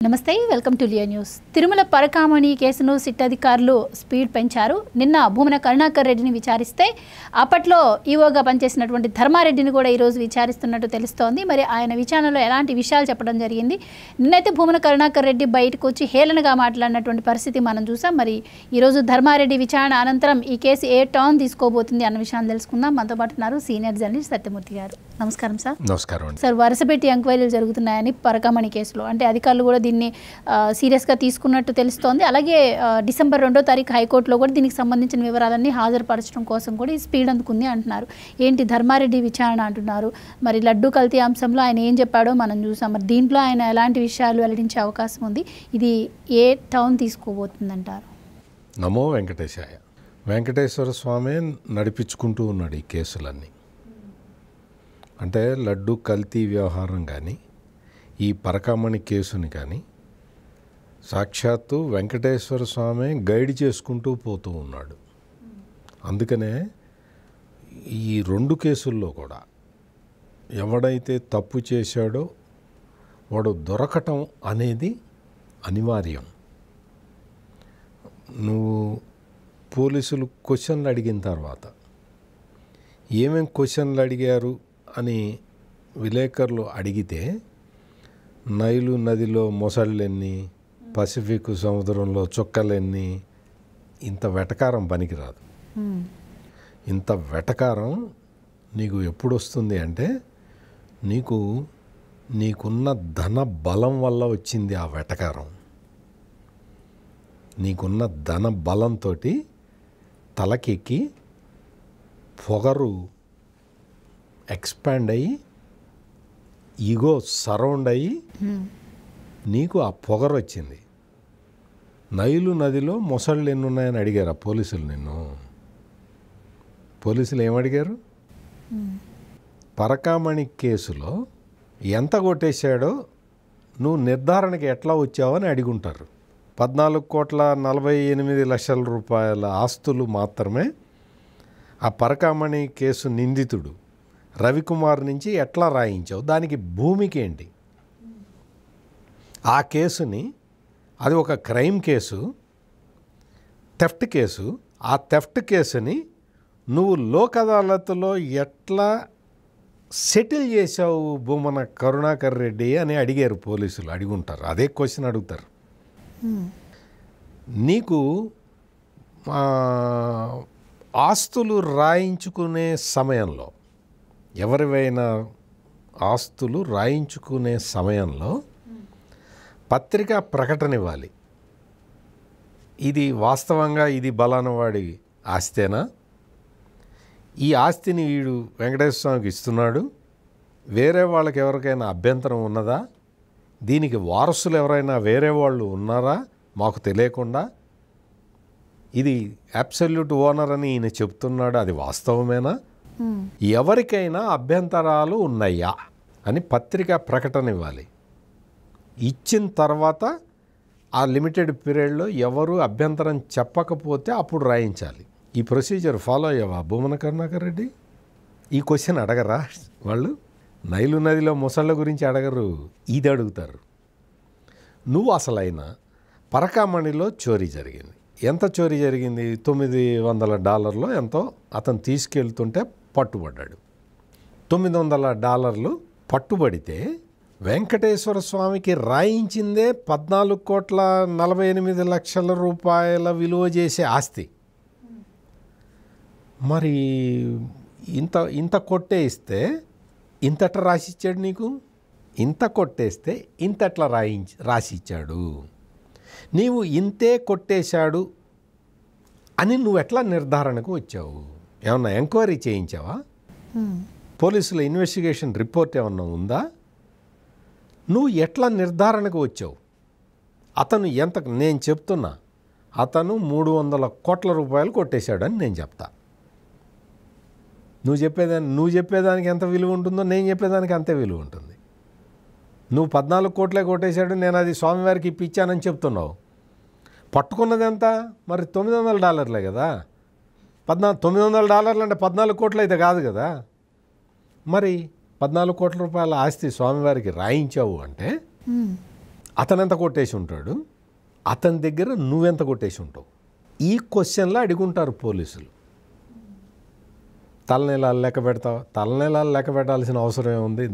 నమస్తే, welcome to Leo news. Tirumala Parakamani కేసును SIT అధికారులు స్పీడ్ పెంచారు. నిన్న భూమన కరుణాకర్ రెడ్డిని విచారిస్తే అప్పట్లో ఈవోగా పనిచేసినటువంటి ధర్మారెడ్డిని కూడా ఈరోజు విచారిస్తున్నట్టు తెలుస్తోంది. మరి ఆయన విచారణలో ఎలాంటి విషయాలు చెప్పడం జరిగింది? నిన్నైతే భూమన కరుణాకర్ రెడ్డి బయటకు వచ్చి హేళనగా మాట్లాడినటువంటి పరిస్థితి మనం చూసాం. మరి ఈరోజు ధర్మారెడ్డి విచారణ అనంతరం ఈ కేసు ఏ టర్న్ తీసుకోబోతుంది అన్న విషయాన్ని తెలుసుకుందాం. మనతో పాటు ఉన్నారు సీనియర్ జర్నలిస్ట్ సత్యమూర్తి గారు. నమస్కారం సార్. నమస్కారం సార్, వరుసపెట్టి ఎంక్వైరీలు జరుగుతున్నాయని పరకామణి కేసులో, అంటే అధికారులు కూడా దీన్ని సీరియస్గా తీసుకున్నట్టు తెలుస్తోంది. అలాగే డిసెంబర్ 2వ తారీఖు హైకోర్టులో కూడా దీనికి సంబంధించిన వివరాలన్నీ హాజరుపరచడం కోసం కూడా ఈ స్పీడ్ అందుకుంది అంటున్నారు. ఏంటి ధర్మారెడ్డి విచారణ అంటున్నారు. మరి లడ్డూ కల్తీ అంశంలో ఆయన ఏం చెప్పాడో మనం చూసాం. మరి దీంట్లో ఆయన ఎలాంటి విషయాలు వెల్లడించే అవకాశం ఉంది? ఇది ఏ టర్న్ తీసుకోబోతుందంటారు? నమో వెంకటేశాయ. వెంకటేశ్వర స్వామి నడిపించుకుంటూ ఉన్నాడు ఈ కేసులన్నీ. అంటే లడ్డు కల్తీ వ్యవహారం కానీ ఈ పరకామణి కేసుని కానీ సాక్షాత్తు వెంకటేశ్వర స్వామి గైడ్ చేసుకుంటూ పోతూ ఉన్నాడు. అందుకనే ఈ రెండు కేసుల్లో కూడా ఎవడైతే తప్పు చేశాడో వాడు దొరకటం అనేది అనివార్యం. నువ్వు పోలీసులు క్వశ్చన్లు అడిగిన తర్వాత ఏమేం క్వశ్చన్లు అడిగారు అని విలేకరులు అడిగితే నైలు నదిలో మొసళ్ళెన్ని, పసిఫిక్ సముద్రంలో చుక్కలెన్ని, ఇంత వెటకారం పనికిరాదు. ఇంత వెటకారం నీకు ఎప్పుడు వస్తుంది అంటే నీకున్న ధన బలం వల్ల వచ్చింది ఆ వెటకారం. నీకున్న ధన బలంతో తలకెక్కి పొగరు ఎక్స్పాండ్ అయ్యి ఈగో సరౌండ్ అయ్యి నీకు ఆ పొగరు వచ్చింది. నైలు నదిలో మొసళ్ళు ఎన్ని ఉన్నాయని అడిగారు ఆ పోలీసులు నిన్ను. పోలీసులు ఏమడిగారు? పరకామణి కేసులో ఎంత కొట్టేశాడో నువ్వు నిర్ధారణకి ఎట్లా వచ్చావని అడిగుంటారు. 14,48,00,000 రూపాయల ఆస్తులు మాత్రమే ఆ పరకామణి కేసు నిందితుడు రవికుమార్ నుంచి ఎట్లా రాయించావు, దానికి భూమికి ఏంటి? ఆ కేసుని, అది ఒక క్రైమ్ కేసు, థెఫ్ట్ కేసు. ఆ థెఫ్ట్ కేసుని నువ్వు లోక్ అదాలత్లో ఎట్లా సెటిల్ చేసావు భూమన కరుణాకర్ రెడ్డి అని అడిగారు పోలీసులు. అడుగుంటారు, అదే క్వశ్చన్ అడుగుతారు. నీకు ఆస్తులు రాయించుకునే సమయంలో, ఎవరివైనా ఆస్తులు రాయించుకునే సమయంలో పత్రికా ప్రకటన ఇవ్వాలి. ఇది వాస్తవంగా ఇది బలానవాడి ఆస్తేనా, ఈ ఆస్తిని వీడు వెంకటేశ్వర స్వామికి ఇస్తున్నాడు, వేరే వాళ్ళకి ఎవరికైనా అభ్యంతరం ఉన్నదా, దీనికి వారసులు ఎవరైనా వేరే వాళ్ళు ఉన్నారా మాకు తెలియకుండా, ఇది అబ్సల్యూట్ ఓనర్ అని ఈయన చెప్తున్నాడు, అది వాస్తవమేనా, ఎవరికైనా అభ్యంతరాలు ఉన్నాయా అని పత్రికా ప్రకటన ఇవ్వాలి. ఇచ్చిన తర్వాత ఆ లిమిటెడ్ పీరియడ్లో ఎవరు అభ్యంతరం చెప్పకపోతే అప్పుడు రాయించాలి. ఈ ప్రొసీజర్ ఫాలో అయ్యావా భూమన కరుణాకర్ రెడ్డి? ఈ క్వశ్చన్ అడగరా వాళ్ళు? నైలు నదిలో మొసళ్ళ గురించి అడగరు, ఇది అడుగుతారు. నువ్వు అసలైన పరకామణిలో చోరీ జరిగింది. ఎంత చోరీ జరిగింది? $900 ఎంతో అతను తీసుకెళ్తుంటే పట్టుబడ్డాడు. $900 పట్టుబడితే వెంకటేశ్వర స్వామికి రాయించిందే 14,48,00,000 రూపాయల విలువ చేసే ఆస్తి. మరి ఇంత కొట్టేస్తే ఇంతట్లా రాసిచ్చాడు నీకు? ఇంత కొట్టేస్తే ఇంతట్లా రాసిచ్చాడు. నీవు ఇంతే కొట్టేశాడు అని నువ్వు ఎట్లా నిర్ధారణకు వచ్చావు? ఏమన్నా ఎంక్వైరీ చేయించావా? పోలీసుల ఇన్వెస్టిగేషన్ రిపోర్ట్ ఏమన్నా ఉందా? నువ్వు ఎట్లా నిర్ధారణకు వచ్చావు? అతను ఎంత, నేను చెప్తున్నా, అతను 300 కోట్ల రూపాయలు కొట్టేశాడని నేను చెప్తా. నువ్వు చెప్పేదానికి ఎంత విలువ ఉంటుందో నేను చెప్పేదానికి అంతే విలువ ఉంటుంది. నువ్వు 14 కోట్లే కొట్టేశాడు, నేను అది స్వామివారికి ఇప్పించానని చెప్తున్నావు. పట్టుకున్నది ఎంత? మరి $900 కదా. $900 అంటే 14 కోట్లు అయితే కాదు కదా. మరి 14 కోట్ల రూపాయల ఆస్తి స్వామివారికి రాయించావు అంటే అతను ఎంత కొట్టేసి ఉంటాడు, అతని దగ్గర నువ్వెంత కొట్టేసి ఉంటావు, ఈ క్వశ్చన్లో అడుగుంటారు పోలీసులు. తలనీలాలు లెక్క పెడతావు, తలనీలాలు లెక్క పెట్టాల్సిన అవసరం ఏముంది,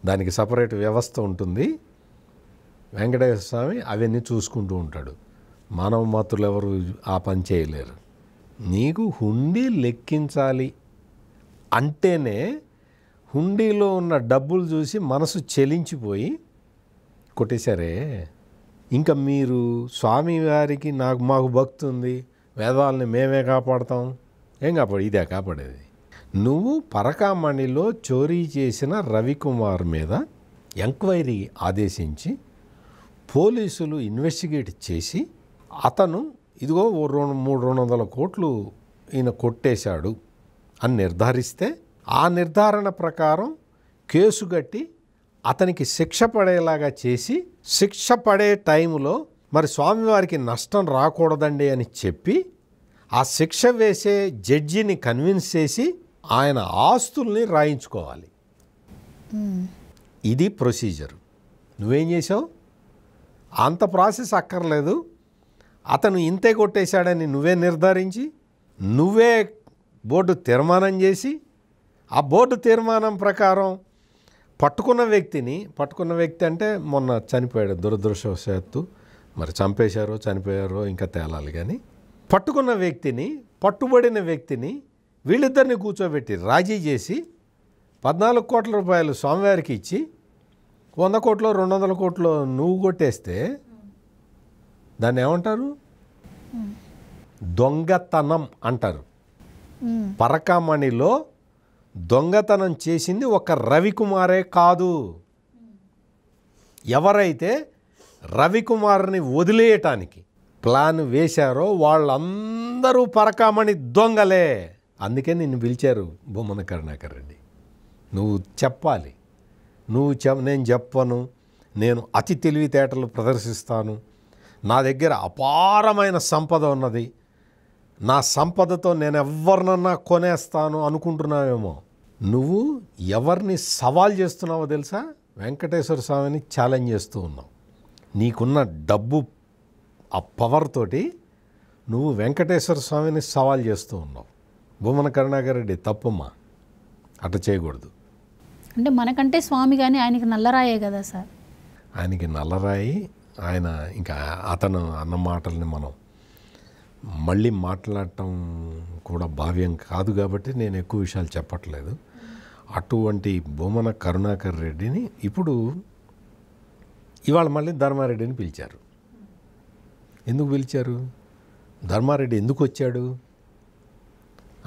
దానికి సపరేట్ వ్యవస్థ ఉంటుంది. వెంకటేశ్వర స్వామి అవన్నీ చూసుకుంటూ ఉంటాడు. మానవ మాతృలు ఎవరు ఆ పని చేయలేరు. నీకు హుండీ లెక్కించాలి అంటేనే హుండీలో ఉన్న డబ్బులు చూసి మనసు చెలించిపోయి కొట్టేశారే. ఇంకా మీరు స్వామివారికి మాకు భక్తి ఉంది, వేదాలని మేమే కాపాడుతాం, ఏం కాపాడు, ఇదే కాపాడేది. నువ్వు పరకామణిలో చోరీ చేసిన రవికుమార్ మీద ఎంక్వైరీ ఆదేశించి పోలీసులు ఇన్వెస్టిగేట్ చేసి అతను ఇదిగో 300 కోట్లు ఈయన కొట్టేశాడు అని నిర్ధారిస్తే ఆ నిర్ధారణ ప్రకారం కేసు కట్టి అతనికి శిక్ష పడేలాగా చేసి, శిక్ష పడే టైంలో మరి స్వామివారికి నష్టం రాకూడదండి అని చెప్పి ఆ శిక్ష వేసే జడ్జిని కన్విన్స్ చేసి ఆయన ఆస్తుల్ని రాయించుకోవాలి. ఇది ప్రొసీజర్. నువ్వేం చేసావు? అంత ప్రాసెస్ అక్కర్లేదు. అతను ఇంతే కొట్టేశాడని నువ్వే నిర్ధారించి నువ్వే బోర్డు తీర్మానం చేసి ఆ బోర్డు తీర్మానం ప్రకారం పట్టుకున్న వ్యక్తి అంటే మొన్న చనిపోయాడు దురదృష్టవశాత్తు, మరి చంపేశారో చనిపోయారో ఇంకా తేలాలి. కానీ పట్టుబడిన వ్యక్తిని వీళ్ళిద్దరిని కూర్చోబెట్టి రాజీ చేసి 14 కోట్ల రూపాయలు స్వామివారికి ఇచ్చి 100 కోట్లు 200 కోట్లు నువ్వు కొట్టేస్తే దాన్ని ఏమంటారు? దొంగతనం అంటారు. పరకామణిలో దొంగతనం చేసింది ఒక రవికుమారే కాదు. ఎవరైతే రవికుమార్ని వదిలేయటానికి ప్లాన్ వేశారో వాళ్ళందరూ పరకామణి దొంగలే. అందుకే నిన్ను పిలిచారు బొమ్మన కరుణాకర్ రెడ్డి. నువ్వు చెప్పాలి. నేను చెప్పను, నేను అతి తెలివితేటలు ప్రదర్శిస్తాను, నా దగ్గర అపారమైన సంపద ఉన్నది, నా సంపదతో నేను ఎవరినన్నా కొనేస్తాను అనుకుంటున్నావేమో. నువ్వు ఎవరిని సవాల్ చేస్తున్నావో తెలుసా? వెంకటేశ్వర స్వామిని ఛాలెంజ్ చేస్తూ ఉన్నావు. నీకున్న డబ్బు ఆ పవర్ తోటి నువ్వు వెంకటేశ్వర స్వామిని సవాల్ చేస్తూ ఉన్నావు. బొమ్మన కరుణాకర్ రెడ్డి తప్పమ్మా, అట్లా చేయకూడదు. అంటే మనకంటే స్వామి కానీ ఆయనకి నల్లరాయే కదా సార్. ఆయనకి నల్లరాయి. ఆయన ఇంకా అతను అన్న మాటల్ని మనం మళ్ళీ మాట్లాడటం కూడా భావ్యం కాదు కాబట్టి నేను ఎక్కువ విషయాలు చెప్పట్లేదు. అటువంటి బొమ్మన కరుణాకర్ రెడ్డిని ఇప్పుడు ఇవాళ మళ్ళీ ధర్మారెడ్డిని పిలిచారు. ఎందుకు పిలిచారు? ధర్మారెడ్డి ఎందుకు వచ్చాడు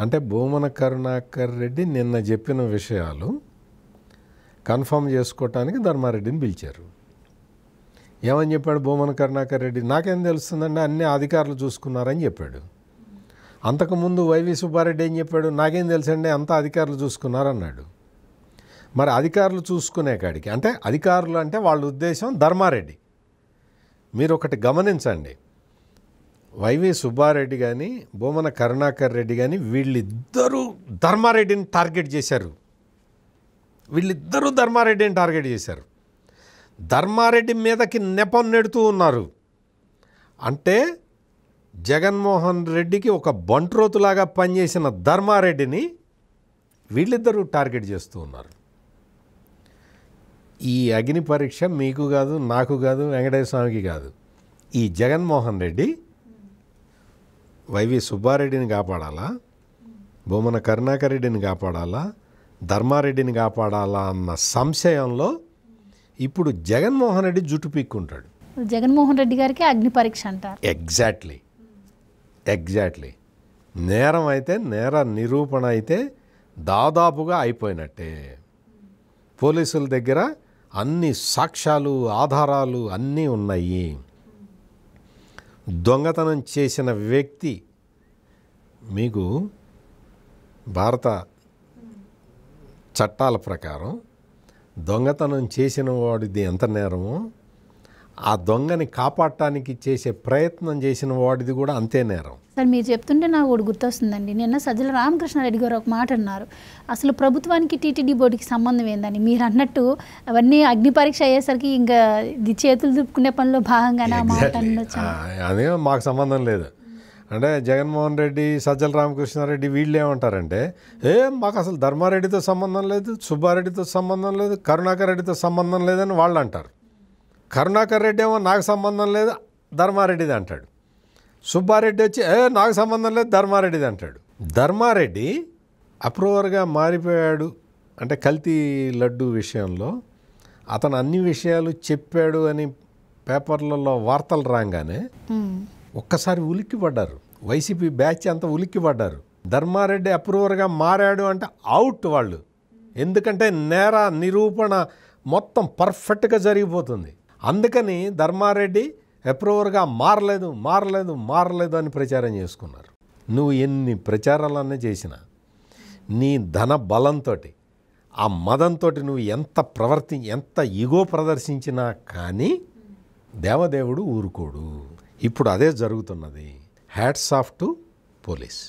అంటే బొమ్మన కరుణాకర్ రెడ్డి నిన్న చెప్పిన విషయాలు కన్ఫర్మ్ చేసుకోవటానికి ధర్మారెడ్డిని పిలిచారు. ఏమని చెప్పాడు బొమ్మన కరుణాకర్ రెడ్డి? నాకేం తెలుస్తుందండి, అన్ని అధికారులు చూసుకున్నారని చెప్పాడు. అంతకుముందు వైవి సుబ్బారెడ్డి ఏం చెప్పాడు? నాకేం తెలుసండి, అంతా అధికారులు చూసుకున్నారన్నాడు. మరి అధికారులు చూసుకునే కాడికి అంటే అధికారులు అంటే వాళ్ళ ఉద్దేశం ధర్మారెడ్డి. మీరు ఒకటి గమనించండి, వైవి సుబ్బారెడ్డి కానీ బొమ్మన కరుణాకర్ రెడ్డి కానీ వీళ్ళిద్దరూ ధర్మారెడ్డిని టార్గెట్ చేశారు. ధర్మారెడ్డి మీదకి నెపం నెడుతూ ఉన్నారు. అంటే జగన్మోహన్ రెడ్డికి ఒక బంట్రోతులాగా పనిచేసిన ధర్మారెడ్డిని వీళ్ళిద్దరూ టార్గెట్ చేస్తూ ఉన్నారు. ఈ అగ్ని పరీక్ష మీకు కాదు, నాకు కాదు, వెంకటేశ్వర స్వామికి కాదు. ఈ జగన్మోహన్ రెడ్డి వైవి సుబ్బారెడ్డిని కాపాడాలా, బొమ్మన కరుణాకర్ రెడ్డిని కాపాడాలా, ధర్మారెడ్డిని కాపాడాలా అన్న సంశయంలో ఇప్పుడు జగన్మోహన్ రెడ్డి జుట్టు పీక్కుంటాడు. జగన్మోహన్ రెడ్డి గారికి అగ్ని పరీక్ష అంటారు. ఎగ్జాక్ట్లీ నేరం అయితే, నేర నిరూపణ అయితే దాదాపుగా అయిపోయినట్టే. పోలీసుల దగ్గర అన్ని సాక్ష్యాలు ఆధారాలు అన్నీ ఉన్నాయి. దొంగతనం చేసిన వ్యక్తి మీకు భారత చట్టాల ప్రకారం దొంగతనం చేసిన వాడిది ఎంత నేరమో ఆ దొంగని కాపాడటానికి చేసే ప్రయత్నం చేసిన వాడిది కూడా అంతే నేరం. సార్ మీరు చెప్తుంటే నాకు ఒకటి గుర్తొస్తుందండి. నిన్న సజ్జల రామకృష్ణారెడ్డి గారు ఒక మాట అన్నారు, అసలు ప్రభుత్వానికి టీటీడీ బోర్డుకి సంబంధం ఏందని. మీరు అన్నట్టు అవన్నీ అగ్ని పరీక్ష అయ్యేసరికి ఇంకా ఇది చేతులు దుప్పుకునే పనిలో భాగంగానే ఆ మాట అనొచ్చు. అదే మాకు సంబంధం లేదు అంటే జగన్మోహన్ రెడ్డి, సజ్జల రామకృష్ణారెడ్డి వీళ్ళు ఏమంటారంటే మాకు అసలు ధర్మారెడ్డితో సంబంధం లేదు, సుబ్బారెడ్డితో సంబంధం లేదు, కరుణాకర్ రెడ్డితో సంబంధం లేదని వాళ్ళు అంటారు. కరుణాకర్ రెడ్డి ఏమో నాకు సంబంధం లేదు ధర్మారెడ్డిది అంటాడు. సుబ్బారెడ్డి వచ్చి నాకు సంబంధం లేదు ధర్మారెడ్డిది అంటాడు. ధర్మారెడ్డి అప్రూవర్గా మారిపోయాడు అంటే కల్తీ లడ్డు విషయంలో అతను అన్ని విషయాలు చెప్పాడు అని పేపర్లలో వార్తలు రాగానే ఒక్కసారి ఉలిక్కిపడ్డారు. వైసీపీ బ్యాచ్ అంతా ఉలిక్కిపడ్డారు. ధర్మారెడ్డి అప్రూవర్గా మారాడు అంటే అవుట్ వాళ్ళు. ఎందుకంటే నేర నిరూపణ మొత్తం పర్ఫెక్ట్గా జరిగిపోతుంది. అందుకని ధర్మారెడ్డి అప్రూవర్గా మారలేదు అని ప్రచారం చేసుకున్నారు. నువ్వు ఎన్ని ప్రచారాలన్నీ చేసినా నీ ధన బలంతో ఆ మదంతో నువ్వు ఎంత ఇగో ప్రదర్శించినా కానీ దేవదేవుడు ఊరుకోడు. ఇప్పుడు అదే జరుగుతున్నది. Hats off to police.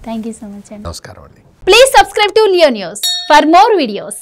Thank you so much అండి. నమస్కారం అండి. Please subscribe to Leo news for more videos.